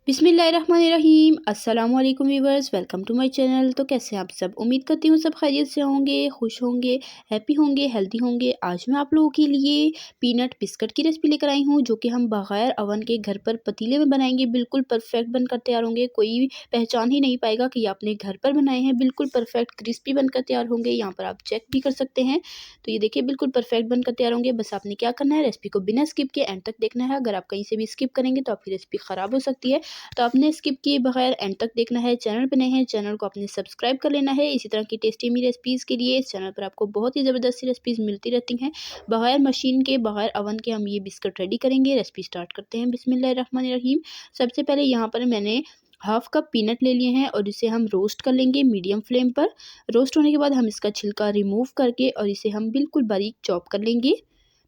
बिस्मिल्लाहिर्रहमानिर्रहीम। अस्सलाम वालेकुम viewers, welcome to my channel. तो कैसे हैं आप सब? उम्मीद करती हूँ सब खैरियत से होंगे, खुश होंगे, हैप्पी होंगे, हेल्दी होंगे। आज मैं आप लोगों के लिए पीनट बिस्किट की रेसिपी लेकर आई हूँ, जो कि हम बगैर अवन के घर पर पतीले में बनाएंगे। बिल्कुल परफेक्ट बनकर तैयार होंगे, कोई पहचान ही नहीं पाएगा कि ये आपने घर पर बनाए हैं। बिल्कुल परफेक्ट क्रिस्पी बनकर तैयार होंगे। यहाँ पर आप चेक भी कर सकते हैं। तो ये देखिए बिल्कुल परफेक्ट बनकर तैयार होंगे। बस आपने क्या करना है, रेसिपी को बिना स्किप के एंड तक देखना है। अगर आप कहीं से भी स्किप करेंगे तो आपकी रेसिपी ख़राब हो सकती है। तो आपने स्किप किए बगैर एंड तक देखना है। चैनल पर नए हैं, चैनल को आपने सब्सक्राइब कर लेना है। इसी तरह की टेस्टी मी रेसिपीज़ के लिए इस चैनल पर आपको बहुत ही ज़बरदस्त सी रेसिपीज़ मिलती रहती हैं। बगैर मशीन के, बगैर अवन के हम ये बिस्किट रेडी करेंगे। रेसिपी स्टार्ट करते हैं। बिस्मिल्लाहिर्रहमानिर्रहीम। सबसे पहले यहाँ पर मैंने हाफ कप पीनट ले लिए हैं और इसे हम रोस्ट कर लेंगे मीडियम फ्लेम पर। रोस्ट होने के बाद हम इसका छिलका रिमूव करके और इसे हम बिल्कुल बारीक चॉप कर लेंगे।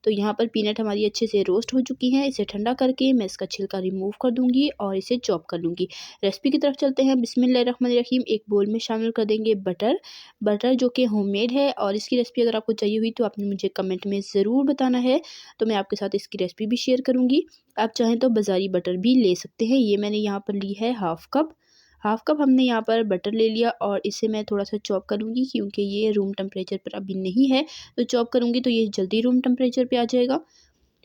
तो यहाँ पर पीनट हमारी अच्छे से रोस्ट हो चुकी हैं। इसे ठंडा करके मैं इसका छिलका रिमूव कर दूंगी और इसे चॉप कर लूँगी। रेसिपी की तरफ चलते हैं। बिस्मिल्लाहिर्रहमानिर्रहीम। एक बोल में शामिल कर देंगे बटर। बटर जो कि होममेड है, और इसकी रेसिपी अगर आपको चाहिए हुई तो आपने मुझे कमेंट में ज़रूर बताना है, तो मैं आपके साथ इसकी रेसिपी भी शेयर करूँगी। आप चाहें तो बाज़ारी बटर भी ले सकते हैं। ये मैंने यहाँ पर ली है हाफ़ कप हमने यहाँ पर बटर ले लिया और इसे मैं थोड़ा-सा चॉप करूँगी, क्योंकि ये रूम टेम्परेचर पर अभी नहीं है। तो चॉप करूँगी तो ये जल्दी रूम टेम्परेचर पे आ जाएगा।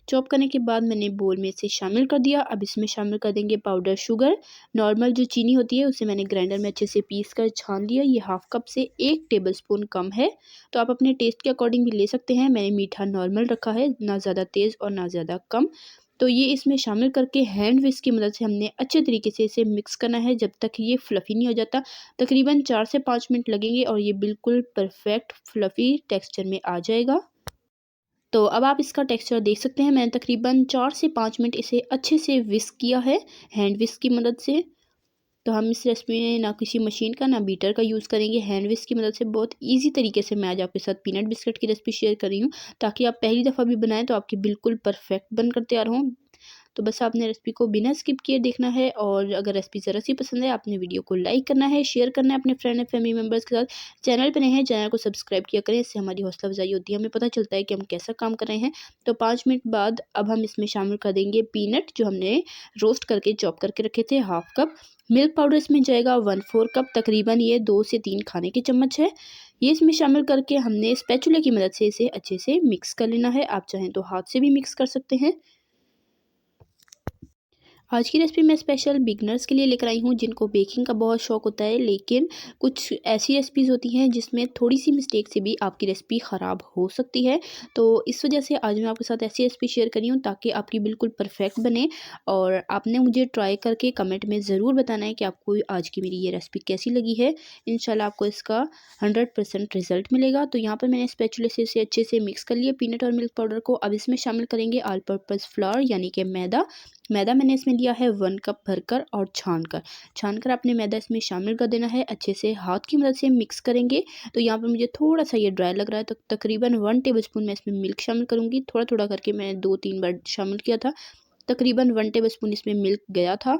चॉप करने के बाद मैंने बोल में इसे शामिल कर दिया। अब इसमें शामिल कर देंगे पाउडर शुगर। नॉर्मल जो चीनी होती है उसे मैंने ग्राइंडर में अच्छे से पीस कर छान लिया। ये हाफ़ कप से 1 टेबलस्पून कम है, तो आप अपने टेस्ट के अकॉर्डिंग भी ले सकते हैं। मैंने मीठा नॉर्मल रखा है, ना ज़्यादा तेज़ और ना ज़्यादा कम। तो ये इसमें शामिल करके हैंड विस्क की मदद से हमने अच्छे तरीके से इसे मिक्स करना है, जब तक ये फ्लफ़ी नहीं हो जाता। तकरीबन 4 से 5 मिनट लगेंगे और ये बिल्कुल परफेक्ट फ्लफ़ी टेक्सचर में आ जाएगा। तो अब आप इसका टेक्सचर देख सकते हैं। मैंने तकरीबन 4 से 5 मिनट इसे अच्छे से विस्क किया है हैंड विस्क की मदद से। तो हम इस रेसिपी में ना किसी मशीन का ना बीटर का यूज़ करेंगे, हैंड विस्क की मदद से बहुत ईज़ी तरीके से मैं आज आपके साथ पीनट बिस्किट की रेसिपी शेयर कर रही हूँ, ताकि आप पहली दफ़ा भी बनाएं तो आपकी बिल्कुल परफेक्ट बनकर तैयार हों। तो बस आपने रेसिपी को बिना स्किप किए देखना है, और अगर रेसिपी ज़रा सी पसंद है आपने वीडियो को लाइक करना है, शेयर करना है अपने फ्रेंड एंड फैमिली मेम्बर्स के साथ। चैनल पे नए हैं, चैनल को सब्सक्राइब किया करें, इससे हमारी हौसला अफजाई होती है, हमें पता चलता है कि हम कैसा काम कर रहे हैं। तो 5 मिनट बाद अब हम इसमें शामिल कर देंगे पीनट, जो हमने रोस्ट करके चॉप करके रखे थे, हाफ़ कप। मिल्क पाउडर इसमें जाएगा 1/4 कप, तकरीबन ये 2 से 3 खाने के चम्मच है। ये इसमें शामिल करके हमने स्पैचुला की मदद से इसे अच्छे से मिक्स कर लेना है। आप चाहें तो हाथ से भी मिक्स कर सकते हैं। आज की रेसिपी मैं स्पेशल बिगनर्स के लिए लेकर आई हूँ, जिनको बेकिंग का बहुत शौक होता है, लेकिन कुछ ऐसी रेसिपीज़ होती हैं जिसमें थोड़ी सी मिस्टेक से भी आपकी रेसिपी ख़राब हो सकती है। तो इस वजह से आज मैं आपके साथ ऐसी रेसिपी शेयर कर रही हूँ ताकि आपकी बिल्कुल परफेक्ट बने। और आपने मुझे ट्राई करके कमेंट में ज़रूर बताना है कि आपको आज की मेरी ये रेसिपी कैसी लगी है। इंशाल्लाह आपको इसका 100% रिजल्ट मिलेगा। तो यहाँ पर मैंने स्पैचुले से इसे अच्छे से मिक्स कर लिया पीनट और मिल्क पाउडर को। अब इसमें शामिल करेंगे ऑल पर्पज़ फ्लावर, यानी कि मैदा मैंने इसमें लिया है 1 कप भरकर और छानकर आपने मैदा इसमें शामिल कर देना है। अच्छे से हाथ की मदद से मिक्स करेंगे। तो यहाँ पर मुझे थोड़ा सा ये ड्राई लग रहा है, तो तकरीबन 1 टेबलस्पून मैं इसमें मिल्क शामिल करूँगी। थोड़ा थोड़ा करके मैंने 2-3 बार शामिल किया था। तकरीबन 1 टेबलस्पून इसमें मिल्क गया था,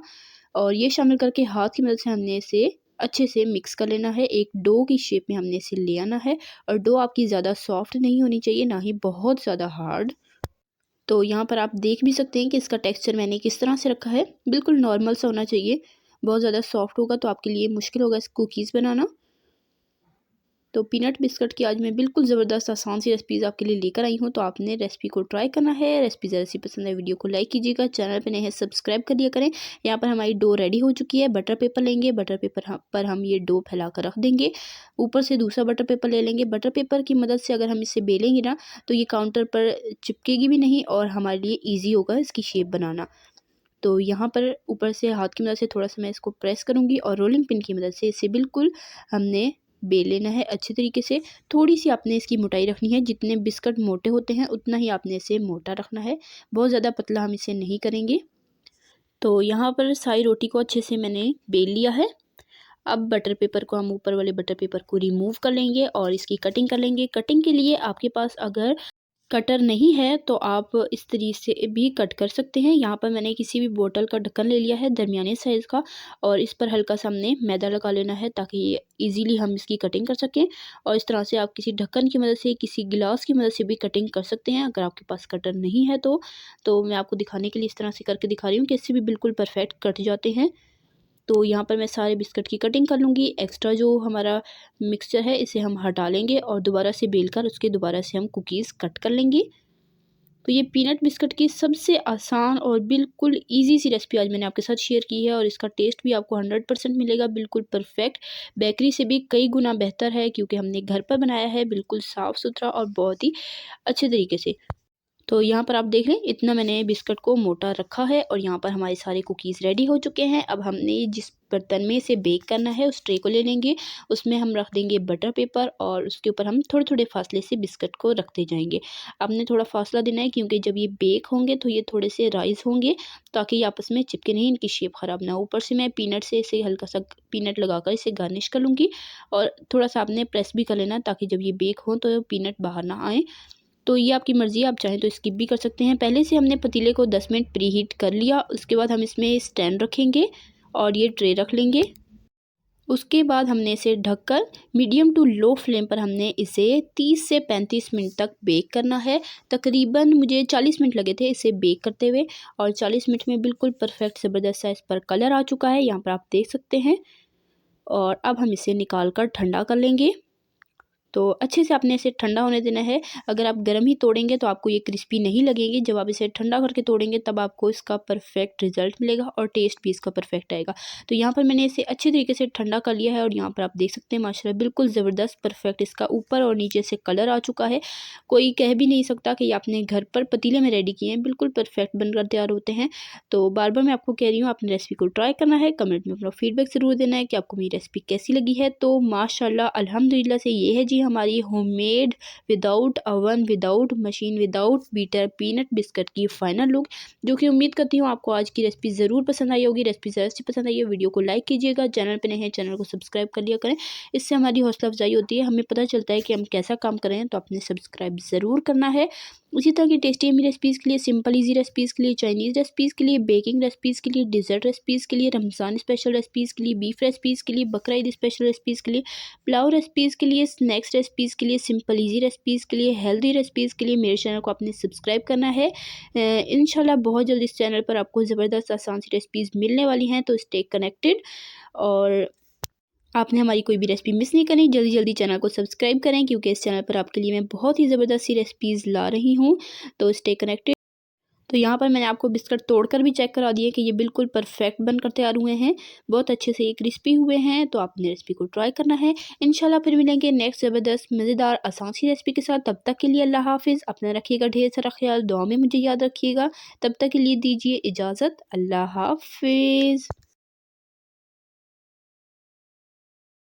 और ये शामिल करके हाथ की मदद से हमने इसे अच्छे से मिक्स कर लेना है। एक डो की शेप में हमने इसे ले आना है, और डो आपकी ज़्यादा सॉफ्ट नहीं होनी चाहिए, ना ही बहुत ज़्यादा हार्ड। तो यहाँ पर आप देख भी सकते हैं कि इसका टेक्सचर मैंने किस तरह से रखा है, बिल्कुल नॉर्मल सा होना चाहिए। बहुत ज़्यादा सॉफ्ट होगा तो आपके लिए मुश्किल होगा इस कुकीज़ बनाना। तो पीनट बिस्किट की आज मैं बिल्कुल ज़बरदस्त आसान सी रेसिपीज़ आपके लिए लेकर आई हूँ, तो आपने रेसिपी को ट्राई करना है। रेसिपी ज़रा सी पसंद है वीडियो को लाइक कीजिएगा, चैनल पे नए हैं सब्सक्राइब कर लिया करें। यहाँ पर हमारी डो रेडी हो चुकी है। बटर पेपर लेंगे, बटर पेपर पर हम ये डो फैला कर रख देंगे। ऊपर से दूसरा बटर पेपर ले लेंगे। बटर पेपर की मदद से अगर हम इसे बेलेंगे ना, तो ये काउंटर पर चिपकेगी भी नहीं, और हमारे लिए ईजी होगा इसकी शेप बनाना। तो यहाँ पर ऊपर से हाथ की मदद से थोड़ा-सा मैं इसको प्रेस करूँगी, और रोलिंग पिन की मदद से इसे बिल्कुल हमने बेल लेना है अच्छे तरीके से। थोड़ी-सी आपने इसकी मोटाई रखनी है, जितने बिस्किट मोटे होते हैं उतना ही आपने इसे मोटा रखना है। बहुत ज़्यादा पतला हम इसे नहीं करेंगे। तो यहाँ पर सारी रोटी को अच्छे से मैंने बेल लिया है। अब बटर पेपर को हम ऊपर वाले बटर पेपर को रिमूव कर लेंगे और इसकी कटिंग कर लेंगे। कटिंग के लिए आपके पास अगर कटर नहीं है तो आप इस तरीके से भी कट कर सकते हैं। यहाँ पर मैंने किसी भी बोतल का ढक्कन ले लिया है दरमियाने साइज़ का, और इस पर हल्का सा हमने मैदा लगा लेना है ताकि ये ईज़िली हम इसकी कटिंग कर सकें। और इस तरह से आप किसी ढक्कन की मदद से, किसी गिलास की मदद से भी कटिंग कर सकते हैं अगर आपके पास कटर नहीं है तो मैं आपको दिखाने के लिए इस तरह से करके दिखा रही हूँ कि इससे भी बिल्कुल परफेक्ट कट जाते हैं। तो यहाँ पर मैं सारे बिस्किट की कटिंग कर लूँगी। एक्स्ट्रा जो हमारा मिक्सचर है इसे हम हटा लेंगे और दोबारा से बेल कर उसके दोबारा से हम कुकीज़ कट कर लेंगे। तो ये पीनट बिस्किट की सबसे आसान और बिल्कुल ईज़ी सी रेसिपी आज मैंने आपके साथ शेयर की है, और इसका टेस्ट भी आपको 100% मिलेगा, बिल्कुल परफेक्ट। बेकरी से भी कई गुना बेहतर है क्योंकि हमने घर पर बनाया है, बिल्कुल साफ़-सुथरा और बहुत ही अच्छे तरीके से। तो यहाँ पर आप देख लें, इतना मैंने बिस्किट को मोटा रखा है और यहाँ पर हमारे सारे कुकीज़ रेडी हो चुके हैं। अब हमने जिस बर्तन में इसे बेक करना है उस ट्रे को ले लेंगे, उसमें हम रख देंगे बटर पेपर और उसके ऊपर हम थोड़े-थोड़े फासले से बिस्किट को रखते जाएंगे। आपने थोड़ा फासला देना है क्योंकि जब ये बेक होंगे तो ये थोड़े से राइज़ होंगे ताकि ये आपस में चिपके नहीं, इनकी शेप ख़राब ना हो। ऊपर से मैं पीनट से इसे हल्का सा पीनट लगाकर इसे गार्निश कर लूँगी, और थोड़ा-सा आपने प्रेस भी कर लेना ताकि जब ये बेक हो तो पीनट बाहर ना आएँ। तो ये आपकी मर्ज़ी है, आप चाहें तो स्किप भी कर सकते हैं। पहले से हमने पतीले को 10 मिनट प्री हीट कर लिया, उसके बाद हम इसमें स्टैंड रखेंगे और ये ट्रे रख लेंगे। उसके बाद हमने इसे ढककर मीडियम टू लो फ्लेम पर हमने इसे 30 से 35 मिनट तक बेक करना है। तकरीबन मुझे 40 मिनट लगे थे इसे बेक करते हुए, और 40 मिनट में बिल्कुल परफेक्ट ज़बरदस्त सा इस पर कलर आ चुका है, यहाँ पर आप देख सकते हैं। और अब हम इसे निकाल कर ठंडा कर लेंगे। तो अच्छे से आपने इसे ठंडा होने देना है। अगर आप गर्म ही तोड़ेंगे तो आपको ये क्रिस्पी नहीं लगेंगे, जब आप इसे ठंडा करके तोड़ेंगे तब आपको इसका परफेक्ट रिज़ल्ट मिलेगा और टेस्ट भी इसका परफेक्ट आएगा। तो यहाँ पर मैंने इसे अच्छे तरीके से ठंडा कर लिया है और यहाँ पर आप देख सकते हैं माशाल्लाह बिल्कुल ज़बरदस्त परफेक्ट इसका ऊपर और नीचे से कलर आ चुका है। कोई कह भी नहीं सकता कि ये आपने घर पर पतीले में रेडी किए हैं, बिल्कुल परफेक्ट बनकर तैयार होते हैं। तो बार-बार मैं आपको कह रही हूँ अपनी रेसिपी को ट्राई करना है, कमेंट में अपना फीडबैक ज़रूर देना है कि आपको मेरी रेसिपी कैसी लगी है। तो माशाल्लाह अल्हम्दुलिल्लाह से ये है जी हमारी homemade, without oven, without machine, without beater peanut biscuit की फाइनल लुक, जो कि उम्मीद करती हूँ आपको आज की रेसिपी ज़रूर पसंद आई होगी। रेसिपी ज़रूर से पसंद आई हो वीडियो को लाइक कीजिएगा, चैनल पे नए हैं चैनल को सब्सक्राइब कर लिया करें, इससे हमारी हौसला अफजाई होती है, हमें पता चलता है कि हम कैसा काम कर रहे हैं। तो आपने सब्सक्राइब ज़रूर करना है। उसी तरह की टेस्टी यम्मी रेसिपीज़ के लिए, सिंपल ईजी रेसिपीज़ के लिए, चाइनीज़ रेसिपीज़ के लिए, बेकिंग रेसिपीज़ के लिए, डिज़र्ट रेसिपीज़ के लिए, रमज़ान स्पेशल रेसिपीज़ के लिए, बीफ रेसिपीज़ के लिए, बकरा ईद स्पेशल रेसिपीज़ के लिए, पुलाव रेसिपीज़ के लिए, स्नैक्स रेसिपीज़ के लिए, सिंपल ईजी रेसिपीज़ के लिए, हेल्दी रेसिपीज़ के लिए मेरे चैनल को आपने सब्सक्राइब करना है। इंशाल्लाह बहुत जल्द इस चैनल पर आपको ज़बरदस्त आसान सी रेसिपीज़ मिलने वाली हैं, तो स्टे कनेक्टेड। और आपने हमारी कोई भी रेसिपी मिस नहीं करनी, जल्दी-जल्दी चैनल को सब्सक्राइब करें क्योंकि इस चैनल पर आपके लिए मैं बहुत ही ज़बरदस्त सी रेसिपीज़ ला रही हूँ, तो स्टे कनेक्टेड। तो यहाँ पर मैंने आपको बिस्किट तोड़कर भी चेक करा दिए कि ये बिल्कुल परफेक्ट बनकर तैयार हुए हैं, बहुत अच्छे से ये क्रिस्पी हुए हैं। तो आपने रेसिपी को ट्राई करना है। इंशाल्लाह फिर मिलेंगे नेक्स्ट ज़बरदस्त मज़ेदार आसान सी रेसिपी के साथ। तब तक के लिए अल्लाह हाफ़िज़, अपना रखिएगा ढेर सारा ख्याल, दुआ में मुझे याद रखिएगा। तब तक के लिए दीजिए इजाज़त, अल्लाह हाफ़िज़।